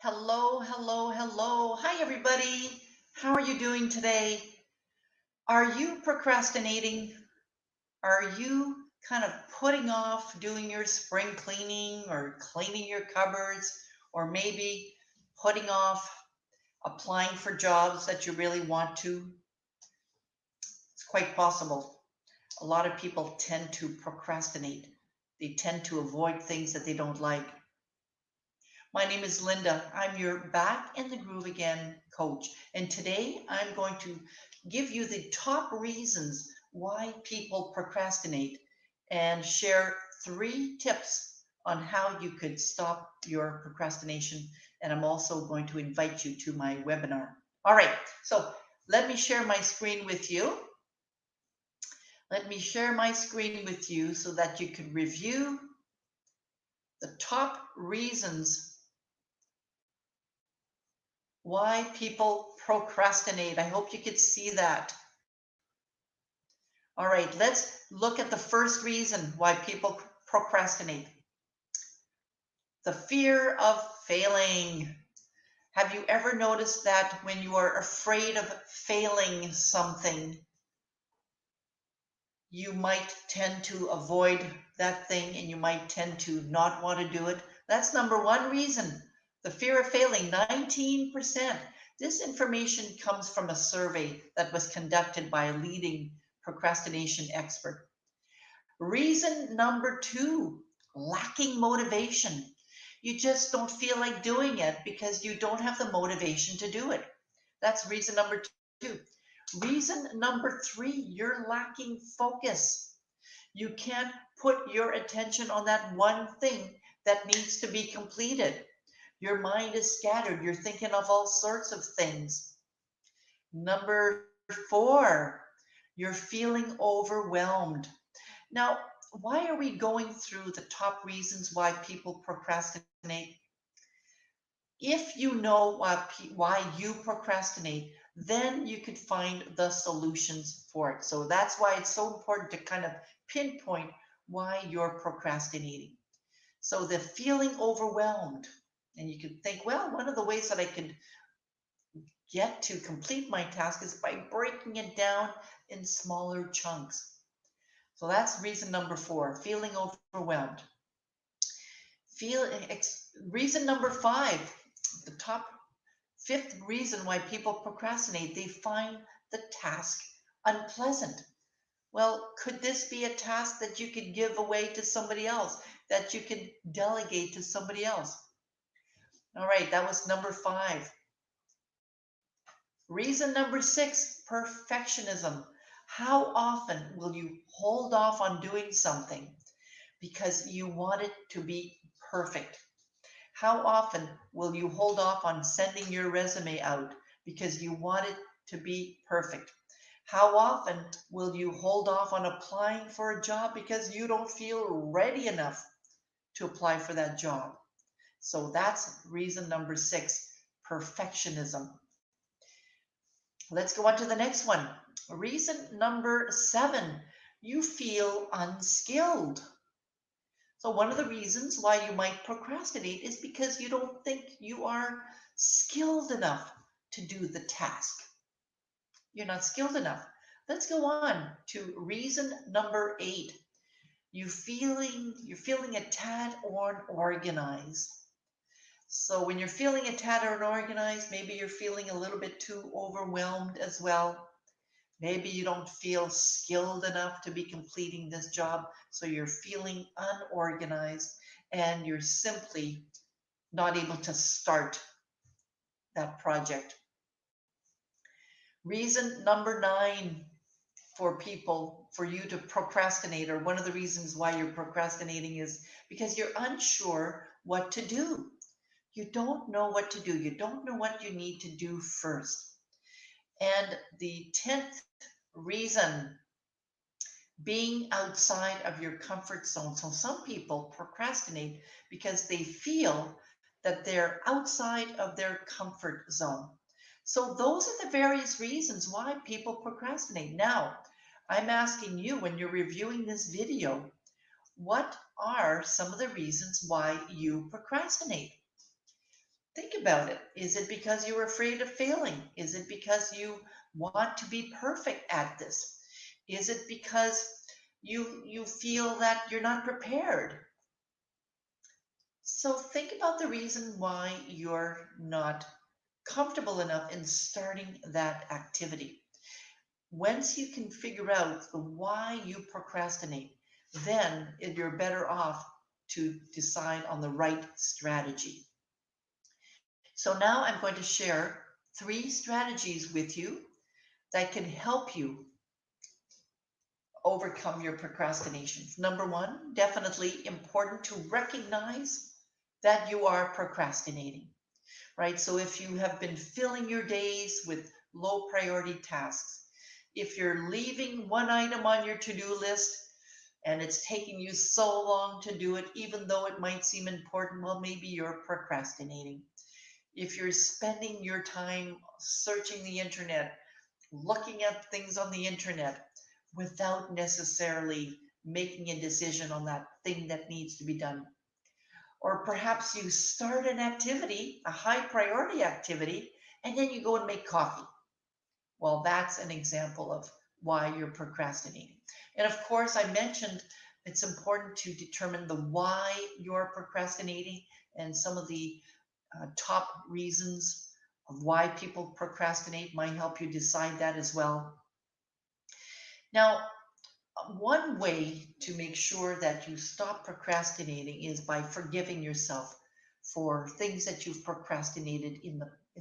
Hello, hello, hello. Hi, everybody. How are you doing today? Are you procrastinating? Are you kind of putting off doing your spring cleaning or cleaning your cupboards or maybe putting off applying for jobs that you really want to? It's quite possible. A lot of people tend to procrastinate. They tend to avoid things that they don't like. My name is Linda. I'm your Back in the Groove Again coach. And today I'm going to give you the top reasons why people procrastinate and share 3 tips on how you could stop your procrastination. And I'm also going to invite you to my webinar. All right, so let me share my screen with you. Let me share my screen with you so that you can review the top reasons why people procrastinate. I hope you could see that. All right, let's look at the first reason why people procrastinate. The fear of failing. Have you ever noticed that when you are afraid of failing something, you might tend to avoid that thing and you might tend to not want to do it? That's number one reason. The fear of failing, 19%. This information comes from a survey that was conducted by a leading procrastination expert. Reason number 2, lacking motivation. You just don't feel like doing it because you don't have the motivation to do it. That's reason number 2. Reason number 3, you're lacking focus. You can't put your attention on that one thing that needs to be completed. Your mind is scattered. You're thinking of all sorts of things. Number 4, you're feeling overwhelmed. Now, why are we going through the top reasons why people procrastinate? If you know why you procrastinate, then you could find the solutions for it. So that's why it's so important to kind of pinpoint why you're procrastinating. So the feeling overwhelmed, and you could think, well, one of the ways that I could get to complete my task is by breaking it down in smaller chunks. So that's reason number 4, feeling overwhelmed. Reason number 5, the top 5th reason why people procrastinate, they find the task unpleasant. Well, could this be a task that you could give away to somebody else, that you could delegate to somebody else? All right, that was number 5. Reason number 6, perfectionism. How often will you hold off on doing something because you want it to be perfect? How often will you hold off on sending your resume out because you want it to be perfect? How often will you hold off on applying for a job because you don't feel ready enough to apply for that job? So that's reason number 6, perfectionism. Let's go on to the next one. Reason number 7, you feel unskilled. So one of the reasons why you might procrastinate is because you don't think you are skilled enough to do the task. You're not skilled enough. Let's go on to reason number 8. You're feeling a tad unorganized. So when you're feeling a tad unorganized, maybe you're feeling a little bit too overwhelmed as well. Maybe you don't feel skilled enough to be completing this job, so you're feeling unorganized and you're simply not able to start that project. Reason number 9 for you to procrastinate, or one of the reasons why you're procrastinating, is because you're unsure what to do. You don't know what to do. You don't know what you need to do first. And the 10th reason, being outside of your comfort zone. So some people procrastinate because they feel that they're outside of their comfort zone. So those are the various reasons why people procrastinate. Now, I'm asking you, when you're reviewing this video, what are some of the reasons why you procrastinate? Think about it. Is it because you're afraid of failing? Is it because you want to be perfect at this? Is it because you feel that you're not prepared? So think about the reason why you're not comfortable enough in starting that activity. Once you can figure out the why you procrastinate, then you're better off to decide on the right strategy. So now I'm going to share 3 strategies with you that can help you overcome your procrastination. Number one, definitely important to recognize that you are procrastinating, right? So if you have been filling your days with low priority tasks, if you're leaving one item on your to do list and it's taking you so long to do it, even though it might seem important, well, maybe you're procrastinating. If you're spending your time searching the internet, looking at things on the internet without necessarily making a decision on that thing that needs to be done. Or perhaps you start an activity, a high priority activity, and then you go and make coffee. Well, that's an example of why you're procrastinating. And of course, I mentioned it's important to determine the why you're procrastinating and some of the top reasons of why people procrastinate might help you decide that as well. Now, one way to make sure that you stop procrastinating is by forgiving yourself for things that you've procrastinated in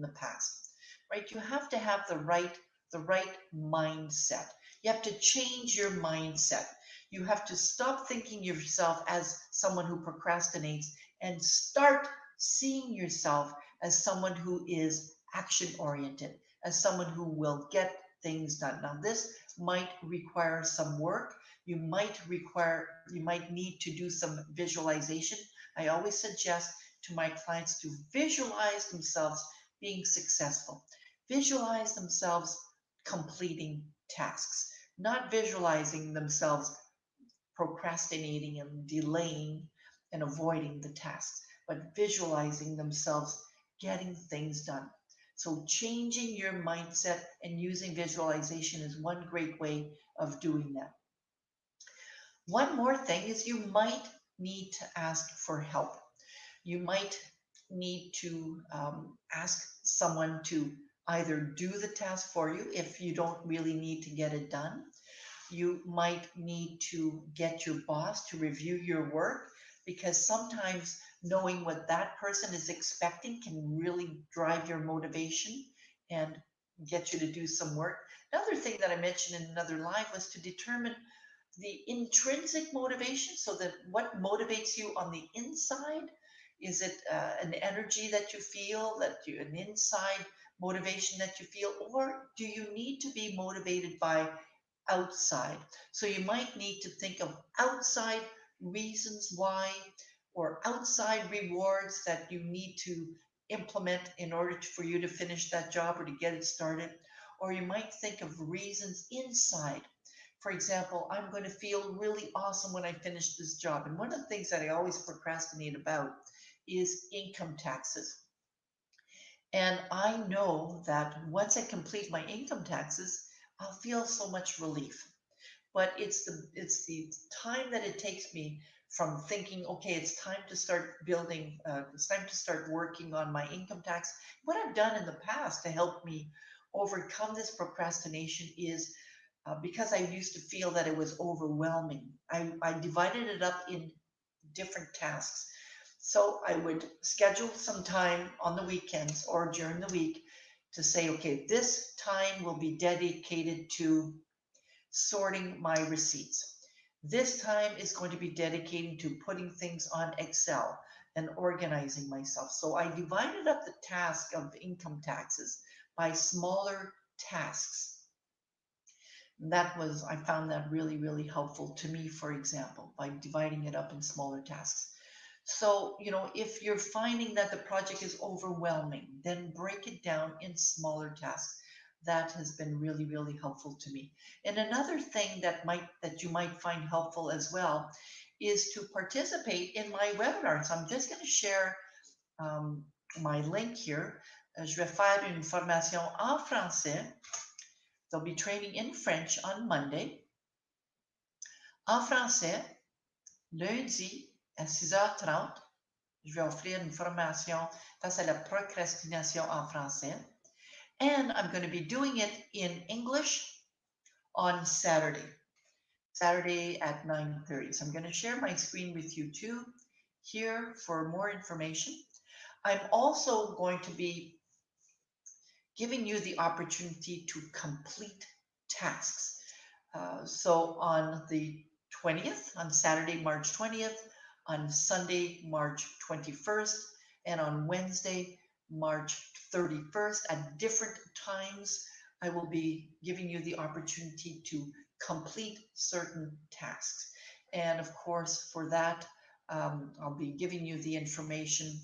the past. Right? You have to have the right mindset. You have to change your mindset. You have to stop thinking of yourself as someone who procrastinates and start seeing yourself as someone who is action oriented, as someone who will get things done. Now, this might require some work. You might need to do some visualization. I always suggest to my clients to visualize themselves being successful, visualize themselves completing tasks, not visualizing themselves procrastinating and delaying and avoiding the tasks, but visualizing themselves getting things done. So, changing your mindset and using visualization is one great way of doing that. One more thing is you might need to ask for help. You might need to ask someone to either do the task for you if you don't really need to get it done. You might need to get your boss to review your work because sometimes knowing what that person is expecting can really drive your motivation and get you to do some work. Another thing that I mentioned in another live was to determine the intrinsic motivation. So that what motivates you on the inside, is it an energy that you feel, an inside motivation that you feel, or do you need to be motivated by outside? So you might need to think of outside reasons why, or outside rewards that you need to implement in order for you to finish that job or to get it started. Or you might think of reasons inside. For example, I'm going to feel really awesome when I finish this job. And one of the things that I always procrastinate about is income taxes. And I know that once I complete my income taxes, I'll feel so much relief. But it's the time that it takes me from thinking, okay, it's time to start building, it's time to start working on my income tax. What I've done in the past to help me overcome this procrastination is because I used to feel that it was overwhelming. I divided it up in different tasks. So I would schedule some time on the weekends or during the week to say, okay, this time will be dedicated to sorting my receipts. This time is going to be dedicated to putting things on Excel and organizing myself. So I divided up the task of income taxes by smaller tasks. I found that really, really helpful to me, for example, by dividing it up in smaller tasks. So, if you're finding that the project is overwhelming, then break it down in smaller tasks. That has been really, really helpful to me. And another thing that you might find helpful as well is to participate in my webinars. I'm just going to share um, my link here. Je vais faire une formation en français. They'll be training in French on Monday. En français, lundi à 6h30, je vais offrir une formation face à la procrastination en français. And I'm going to be doing it in English on Saturday at 9:30. So I'm going to share my screen with you too here for more information. I'm also going to be giving you the opportunity to complete tasks. So on the 20th, on Saturday, March 20th, on Sunday, March 21st, and on Wednesday, March 31st, at different times, I will be giving you the opportunity to complete certain tasks. And of course, for that, I'll be giving you the information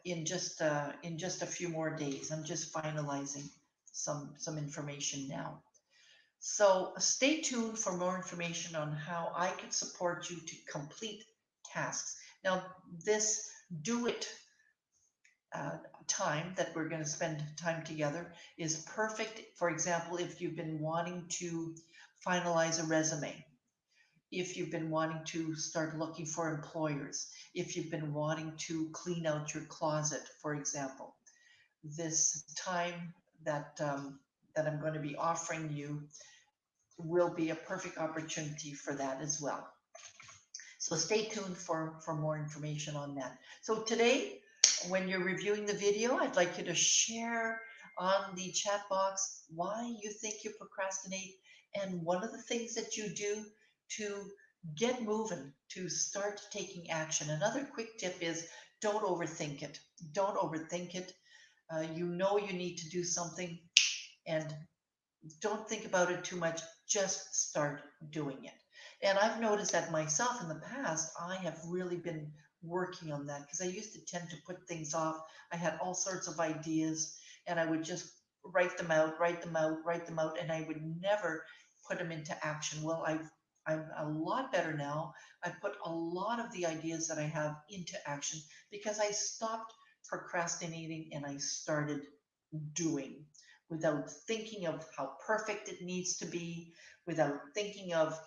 in just a few more days. I'm just finalizing some information now. So stay tuned for more information on how I can support you to complete tasks. Now, this do it time that we're going to spend time together is perfect. For example, if you've been wanting to finalize a resume, if you've been wanting to start looking for employers, if you've been wanting to clean out your closet, for example, this time that that I'm going to be offering you will be a perfect opportunity for that as well. So stay tuned for more information on that. So today, when you're reviewing the video, I'd like you to share on the chat box why you think you procrastinate and one of the things that you do to get moving, to start taking action. Another quick tip is don't overthink it. Don't overthink it. You know you need to do something, and don't think about it too much. Just start doing it. And I've noticed that myself in the past, I have really been working on that because I used to tend to put things off. I had all sorts of ideas and I would just write them out, and I would never put them into action. Well, I'm a lot better now. I put a lot of the ideas that I have into action because I stopped procrastinating and I started doing without thinking of how perfect it needs to be, without thinking of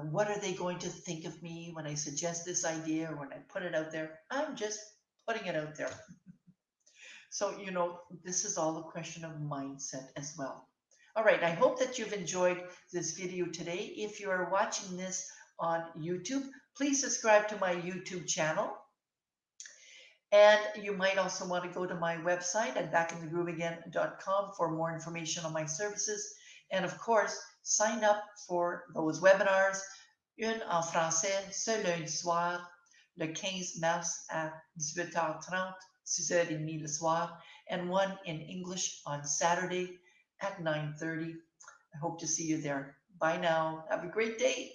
what are they going to think of me when I suggest this idea or when I put it out there. I'm just putting it out there. So, this is all a question of mindset as well. All right, I hope that you've enjoyed this video today. If you are watching this on YouTube, please subscribe to my YouTube channel. And you might also want to go to my website at backinthegrooveagain.com for more information on my services. And of course, sign up for those webinars. Une en français ce lundi soir, le 15 mars à 18h30, 6h30 le soir, and one in English on Saturday at 9:30. I hope to see you there. Bye now. Have a great day.